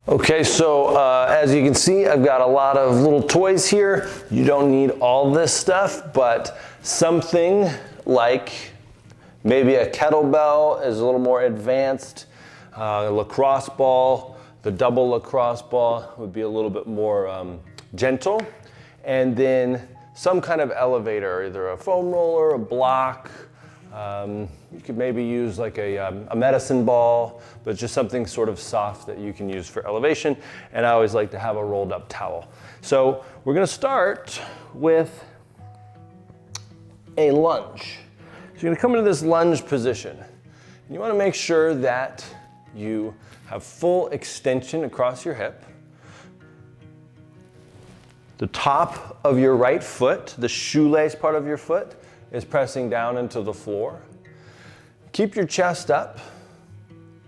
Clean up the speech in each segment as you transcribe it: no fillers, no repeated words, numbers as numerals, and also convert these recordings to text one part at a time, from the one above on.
Okay, so as you can see, I've got a lot of little toys here. You don't need all this stuff, but something like maybe a kettlebell is a little more advanced. A lacrosse ball, the double lacrosse ball would be a little bit more gentle. And then some kind of elevator, either a foam roller, a block. You could maybe use like a medicine ball, but just something sort of soft that you can use for elevation. And I always like to have a rolled up towel. So we're gonna start with a lunge. So you're gonna come into this lunge position. You wanna make sure that you have full extension across your hip. The top of your right foot, the shoelace part of your foot, is pressing down into the floor. Keep your chest up,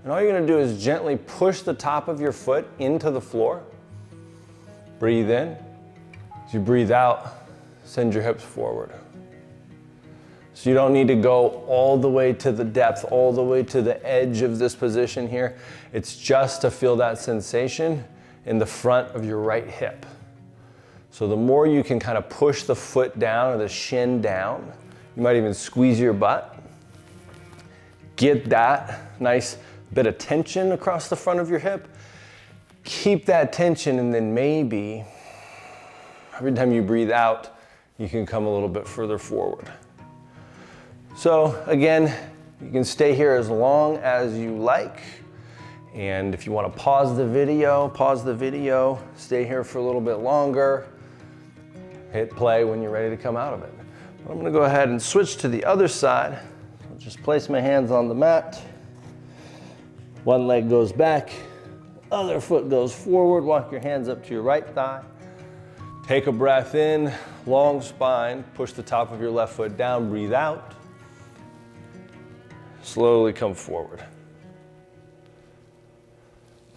and all you're gonna do is gently push the top of your foot into the floor. Breathe in. As you breathe out, send your hips forward. So you don't need to go all the way to the depth, all the way to the edge of this position here. It's just to feel that sensation in the front of your right hip. So the more you can kind of push the foot down or the shin down, you might even squeeze your butt. Get that nice bit of tension across the front of your hip. Keep that tension, and then maybe every time you breathe out, you can come a little bit further forward. So again, you can stay here as long as you like. And if you want to pause the video, stay here for a little bit longer. Hit play when you're ready to come out of it. I'm gonna go ahead and switch to the other side. I'll just place my hands on the mat. One leg goes back, other foot goes forward. Walk your hands up to your right thigh. Take a breath in, long spine. Push the top of your left foot down, breathe out. Slowly come forward.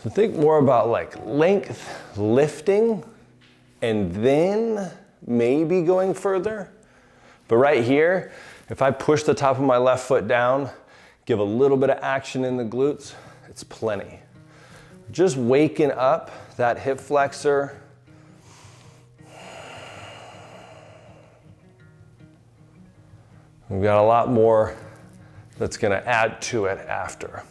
So think more about like length, lifting, and then maybe going further. But right here, if I push the top of my left foot down, give a little bit of action in the glutes, it's plenty. Just waking up that hip flexor. We've got a lot more that's gonna add to it after.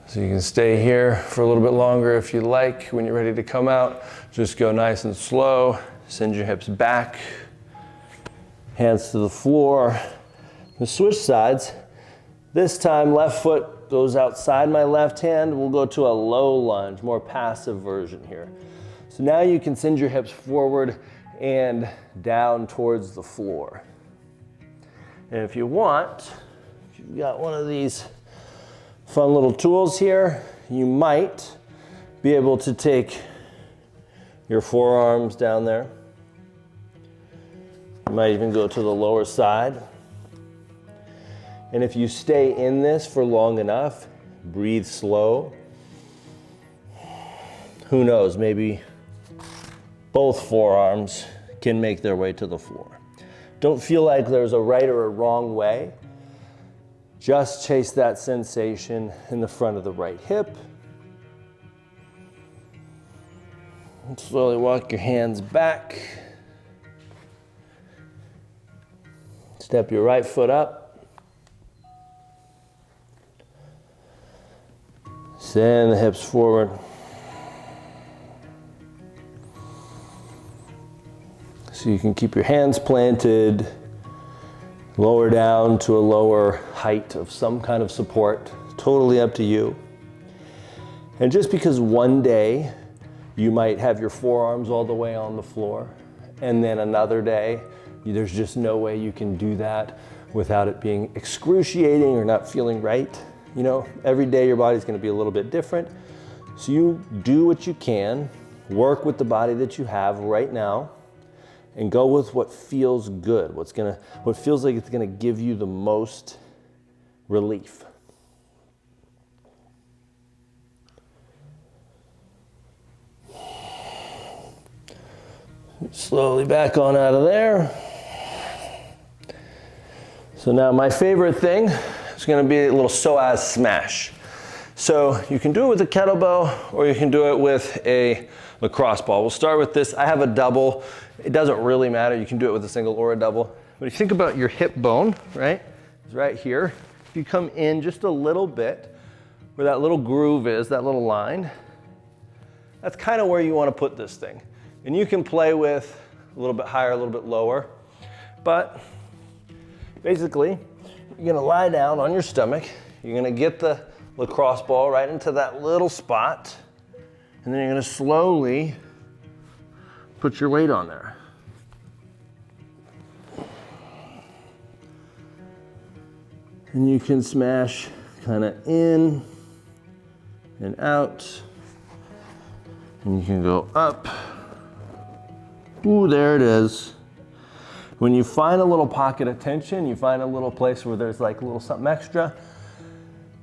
So you can stay here for a little bit longer if you like. When you're ready to come out, just go nice and slow. Send your hips back, hands to the floor. We'll switch sides. This time, left foot goes outside my left hand. We'll go to a low lunge, more passive version here. So now you can send your hips forward and down towards the floor. And if you want, if you've got one of these fun little tools here, you might be able to take your forearms down there. You might even go to the lower side. And if you stay in this for long enough, breathe slow. Who knows, maybe both forearms can make their way to the floor. Don't feel like there's a right or a wrong way. Just chase that sensation in the front of the right hip. And slowly walk your hands back. Step your right foot up. Send the hips forward. So you can keep your hands planted, lower down to a lower height of some kind of support, totally up to you. And just because one day you might have your forearms all the way on the floor, and then another day, there's just no way you can do that without it being excruciating or not feeling right. You know, every day your body's gonna be a little bit different. So you do what you can, work with the body that you have right now, and go with what feels good, what feels like it's gonna give you the most relief. Slowly back on out of there. So now my favorite thing is going to be a little psoas smash. So you can do it with a kettlebell or you can do it with a lacrosse ball. We'll start with this. I have a double. It doesn't really matter. You can do it with a single or a double. But if you think about your hip bone, right? It's right here. If you come in just a little bit where that little groove is, that little line, that's kind of where you want to put this thing. And you can play with a little bit higher, a little bit lower. But basically, you're gonna lie down on your stomach. You're gonna get the lacrosse ball right into that little spot. And then you're gonna slowly put your weight on there. And you can smash kind of in and out. And you can go up. Ooh, there it is. When you find a little pocket of tension, you find a little place where there's like a little something extra,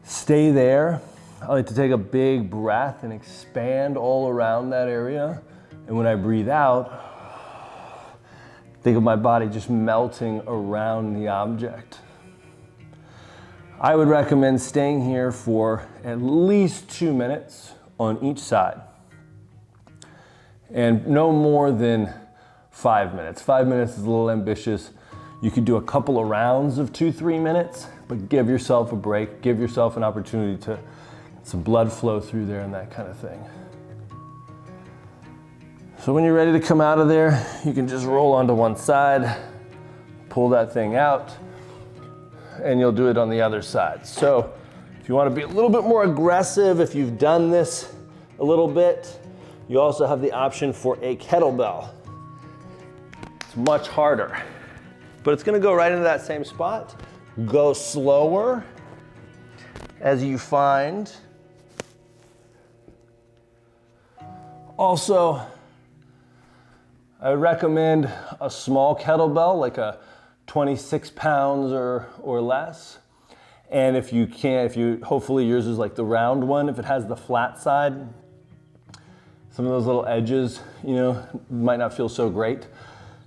stay there. I like to take a big breath and expand all around that area. And when I breathe out, think of my body just melting around the object. I would recommend staying here for at least 2 minutes on each side. And no more than 5 minutes. 5 minutes is a little ambitious. You could do a couple of rounds of 2-3 minutes, but give yourself a break, give yourself an opportunity to get some blood flow through there and that kind of thing. So when you're ready to come out of there, you can just roll onto one side, pull that thing out, and you'll do it on the other side. So if you want to be a little bit more aggressive, if you've done this a little bit, you also have the option for a kettlebell. It's much harder, but it's gonna go right into that same spot. Go slower as you find. Also, I would recommend a small kettlebell, like a 26 pounds or less. And if you can't, hopefully yours is like the round one. If it has the flat side, some of those little edges, might not feel so great.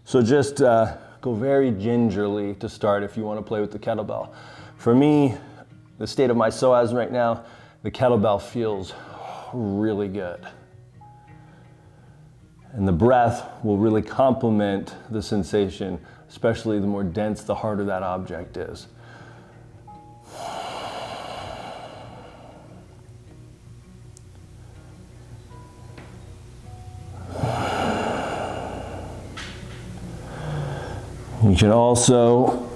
So just go very gingerly to start if you want to play with the kettlebell. For me, the state of my psoas right now, the kettlebell feels really good. And the breath will really complement the sensation, especially the more dense, the harder that object is. You can also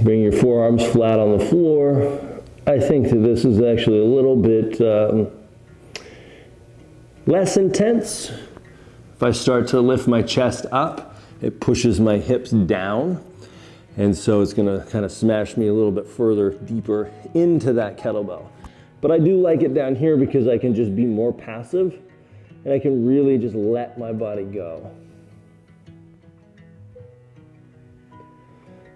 bring your forearms flat on the floor. I think that this is actually a little bit less intense. If I start to lift my chest up, it pushes my hips down. And so it's gonna kind of smash me a little bit further, deeper into that kettlebell. But I do like it down here because I can just be more passive and I can really just let my body go.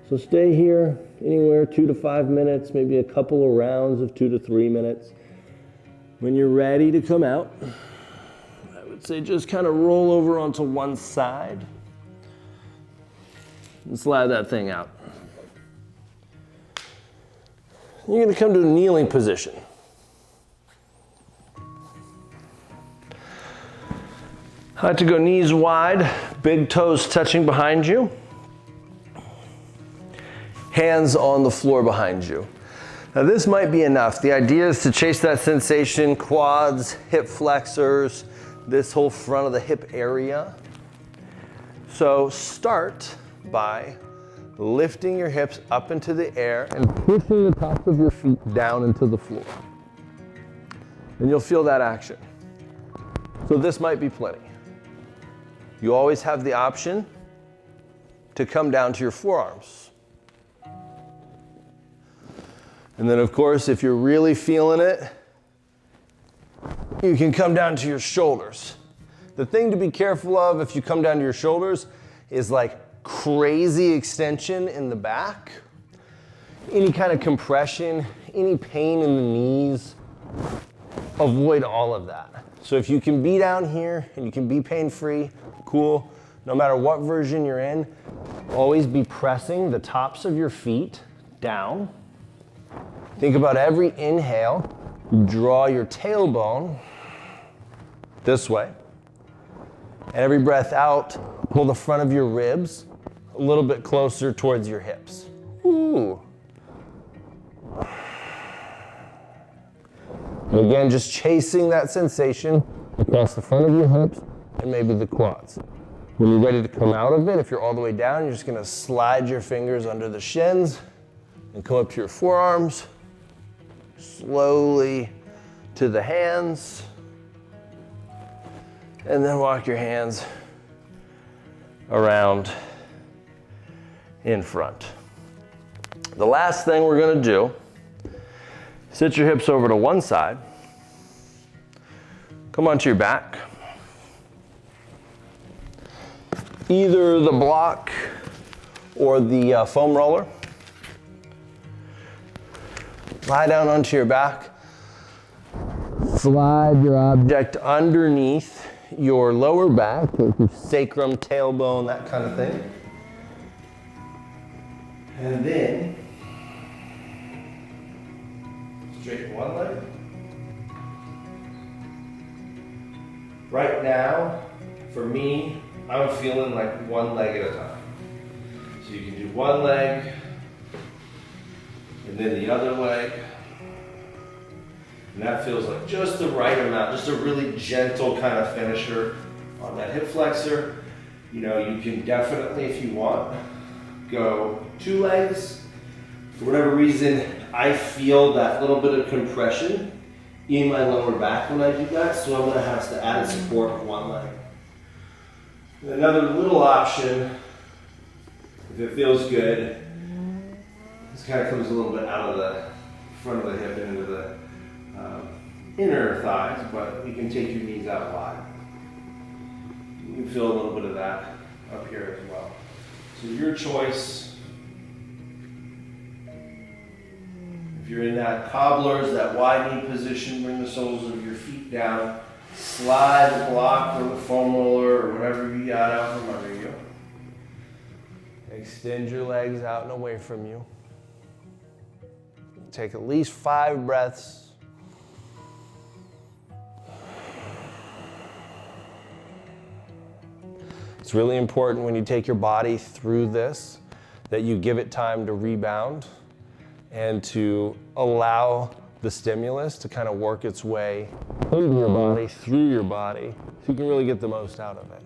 So stay here anywhere 2 to 5 minutes, maybe a couple of rounds of 2 to 3 minutes. When you're ready to come out, I would say just kind of roll over onto one side and slide that thing out. You're gonna come to a kneeling position. I like to go knees wide, big toes touching behind you. Hands on the floor behind you. Now this might be enough. The idea is to chase that sensation, quads, hip flexors, this whole front of the hip area. So start by lifting your hips up into the air and pushing the tops of your feet down into the floor. And you'll feel that action. So this might be plenty. You always have the option to come down to your forearms. And then of course, if you're really feeling it, you can come down to your shoulders. The thing to be careful of if you come down to your shoulders is like crazy extension in the back, any kind of compression, any pain in the knees, avoid all of that. So if you can be down here and you can be pain-free, cool. No matter what version you're in, Always be pressing the tops of your feet down. Think about every inhale, draw your tailbone this way. And every breath out, pull the front of your ribs a little bit closer towards your hips. Ooh. And again, just chasing that sensation across the front of your hips and maybe the quads. When you're ready to come out of it, if you're all the way down, you're just gonna slide your fingers under the shins and come up to your forearms, slowly to the hands, and then walk your hands around in front. The last thing we're gonna do, sit your hips over to one side, come onto your back. Either the block or the foam roller. Lie down onto your back. Slide your object underneath your lower back, like your sacrum, tailbone, that kind of thing. And then, straighten one leg. Right now, for me, I'm feeling like one leg at a time. So you can do one leg, and then the other leg. And that feels like just the right amount, just a really gentle kind of finisher on that hip flexor. You know, you can definitely, if you want, go 2 legs. For whatever reason, I feel that little bit of compression in my lower back when I do that, so I'm gonna have to add support with one leg. And another little option, if it feels good, this kind of comes a little bit out of the front of the hip and into the inner thighs, but you can take your knees out wide. You can feel a little bit of that up here as well. So your choice. If you're in that cobblers, that wide knee position, bring the soles of your feet down. Slide the block or the foam roller or whatever you got out from under you. Extend your legs out and away from you. Take at least 5 breaths. It's really important when you take your body through this that you give it time to rebound and to allow the stimulus to kind of work its way into your body, through your body, so you can really get the most out of it.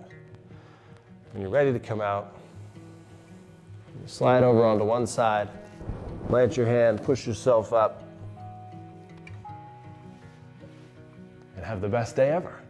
When you're ready to come out, you slide over onto one side, plant your hand, push yourself up, and have the best day ever.